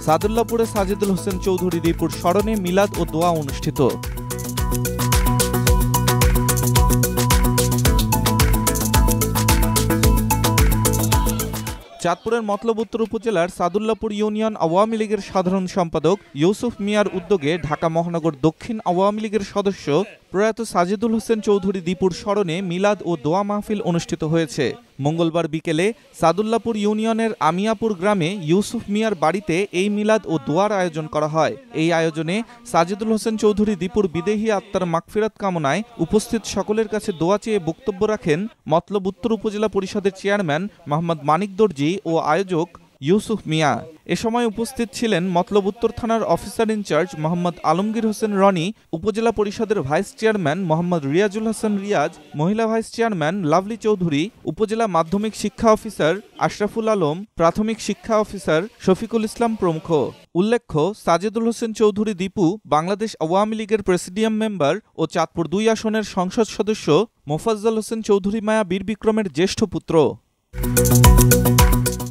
সাদুল্লাপুরে সাজিদুল হোসেন চৌধুরী দীপুর স্মরণে মিলাদ ও দোয়া অনুষ্ঠিত। চাঁদপুরের মতলব উত্তর উপজেলার সাদুল্লাপুর ইউনিয়ন আওয়ামী লীগের সাধারণ সম্পাদক ইউসুফ মিয়ার উদ্যোগে ঢাকা মহানগর দক্ষিণ আওয়ামী লীগের সদস্য প্রয়াত সাজিদুল হোসেন চৌধুরী দীপুর স্মরণে মিলাদ ও দোয়া মাহফিল অনুষ্ঠিত হয়েছে। মঙ্গলবার বিকেলে সাদুল্লাপুর ইউনিয়নের আমিয়াপুর গ্রামে ইউসুফ মিয়ার বাড়িতে এই মিলাদ ও দোয়ার আয়োজন করা হয়। এই আয়োজনে সাজিদুল হোসেন চৌধুরী দীপুর বিদেহী আত্মার মাগফিরাত কামনায় উপস্থিত সকলের কাছে দোয়া চেয়ে বক্তব্য রাখেন মতলব উত্তর উপজেলা পরিষদের চেয়ারম্যান মোহাম্মদ মানিক দর্জি ও আয়োজক ইউসুফ মিয়া। এ সময় উপস্থিত ছিলেন মতলব উত্তর থানার অফিসার ইনচার্জ মোহাম্মদ আলমগীর হোসেন রনি, উপজেলা পরিষদের ভাইস চেয়ারম্যান মোহাম্মদ রিয়াজুল হাসান রিয়াজ, মহিলা ভাইস চেয়ারম্যান লাভলি চৌধুরী, উপজেলা মাধ্যমিক শিক্ষা অফিসার আশরাফুল আলম, প্রাথমিক শিক্ষা অফিসার শফিকুল ইসলাম প্রমুখ। উল্লেখ্য, সাজিদুল হোসেন চৌধুরী দীপু বাংলাদেশ আওয়ামী লীগের প্রেসিডিয়াম মেম্বার ও চাঁদপুর ২ আসনের সংসদ সদস্য মোফাজ্জল হোসেন চৌধুরী মায়া বীর বিক্রমের জ্যেষ্ঠ পুত্র।